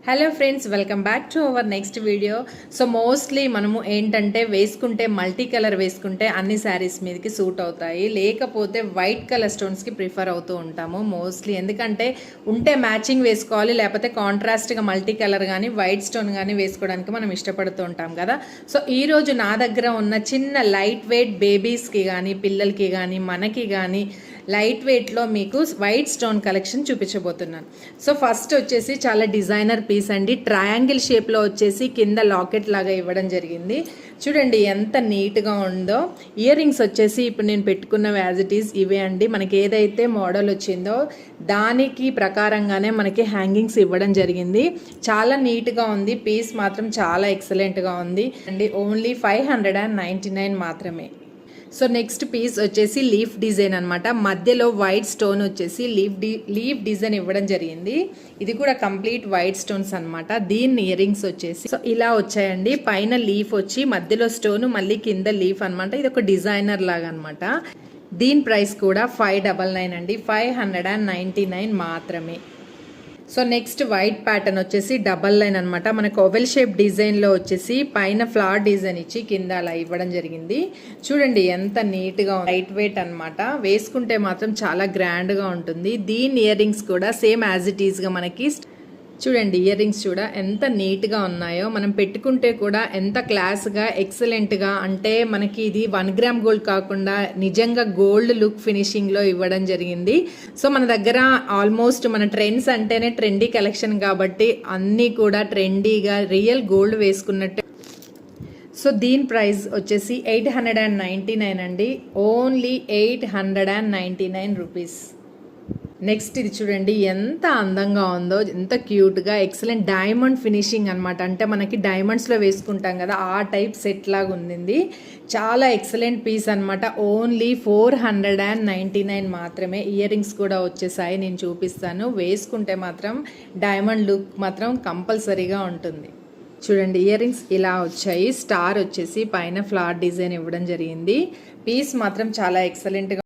Hello friends, welcome back to our next video. So mostly మనము ఏంటంటే వేసుకుంటే multi colour వేసుకుంటే అన్ని శారీస్ మీదకి సూట్ అవుతాయి, లేకపోతే వైట్ కలర్ స్టోన్స్కి ప్రిఫర్ అవుతూ ఉంటాము మోస్ట్లీ. ఎందుకంటే ఉంటే మ్యాచింగ్ వేసుకోవాలి, లేకపోతే కాంట్రాస్ట్గా మల్టీ కలర్ కానీ వైట్ స్టోన్ కానీ వేసుకోవడానికి మనం ఇష్టపడుతూ ఉంటాం కదా. సో ఈరోజు నా దగ్గర ఉన్న చిన్న లైట్ వెయిట్ బేబీస్కి కానీ పిల్లలకి కానీ మనకి కానీ లైట్ వెయిట్లో మీకు వైట్ స్టోన్ కలెక్షన్ చూపించబోతున్నాను. సో ఫస్ట్ వచ్చేసి చాలా డిజైనర్ పీస్ అండి. ట్రయాంగిల్ షేప్లో వచ్చేసి కింద లాకెట్ లాగా ఇవ్వడం జరిగింది. చూడండి ఎంత నీట్గా ఉందో. ఇయర్ రింగ్స్ వచ్చేసి ఇప్పుడు నేను పెట్టుకున్న యాజ్ ఇట్ ఈస్ ఇవే అండి. మనకి ఏదైతే మోడల్ వచ్చిందో దానికి ప్రకారంగానే మనకి హ్యాంగింగ్స్ ఇవ్వడం జరిగింది. చాలా నీట్గా ఉంది. పీస్ మాత్రం చాలా ఎక్సలెంట్గా ఉంది అండి. ఓన్లీ 599 మాత్రమే. సో నెక్స్ట్ పీస్ వచ్చేసి లీఫ్ డిజైన్ అనమాట. మధ్యలో వైట్ స్టోన్ వచ్చేసి లీఫ్ డిజైన్ ఇవ్వడం జరిగింది. ఇది కూడా కంప్లీట్ వైట్ స్టోన్స్ అనమాట. దీని ఇయర్ రింగ్స్ వచ్చేసి సో ఇలా వచ్చాయండి. పైన లీఫ్ వచ్చి మధ్యలో స్టోన్, మళ్ళీ కింద లీఫ్ అనమాట. ఇది ఒక డిజైనర్ లాగా అనమాట. దీని ప్రైస్ కూడా 599 అండి. 599 మాత్రమే. సో నెక్స్ట్ వైట్ ప్యాటర్న్ వచ్చేసి డబల్ లైన్ అనమాట. మనకు ఓవెల్ షేప్ డిజైన్లో వచ్చేసి పైన ఫ్లవర్ డిజైన్ ఇచ్చి కింద అలా ఇవ్వడం జరిగింది. చూడండి ఎంత నీట్గా లైట్ వెయిట్ అనమాట. వేసుకుంటే మాత్రం చాలా గ్రాండ్గా ఉంటుంది. దీని ఇయర్ రింగ్స్ కూడా సేమ్ యాజ్ ఇట్ ఈస్గా మనకి చూడండి. ఇయర్ రింగ్స్ చూడ ఎంత నీట్గా ఉన్నాయో. మనం పెట్టుకుంటే కూడా ఎంత క్లాస్గా ఎక్సలెంట్గా, అంటే మనకి ఇది 1 గ్రామ్ గోల్డ్ కాకుండా నిజంగా గోల్డ్ లుక్ ఫినిషింగ్లో ఇవ్వడం జరిగింది. సో మన దగ్గర ఆల్మోస్ట్ మన ట్రెండ్స్ అంటేనే ట్రెండీ కలెక్షన్ కాబట్టి అన్నీ కూడా ట్రెండీగా రియల్ గోల్డ్ వేసుకున్నట్టే. సో దీని ప్రైస్ వచ్చేసి 899 అండి. Only 899 rupees. నెక్స్ట్ ఇది చూడండి ఎంత అందంగా ఉందో, ఎంత క్యూట్గా ఎక్సలెంట్ డైమండ్ ఫినిషింగ్ అనమాట. అంటే మనకి డైమండ్స్లో వేసుకుంటాం కదా, ఆ టైప్ సెట్ లాగా ఉంది. చాలా ఎక్సలెంట్ పీస్ అనమాట. ఓన్లీ 499 మాత్రమే. ఇయర్ రింగ్స్ కూడా వచ్చేసాయి, నేను చూపిస్తాను. వేసుకుంటే మాత్రం డైమండ్ లుక్ మాత్రం కంపల్సరీగా ఉంటుంది. చూడండి ఇయర్ రింగ్స్ ఇలా వచ్చాయి. స్టార్ వచ్చేసి పైన ఫ్లవర్ డిజైన్ ఇవ్వడం జరిగింది. పీస్ మాత్రం చాలా ఎక్సలెంట్గా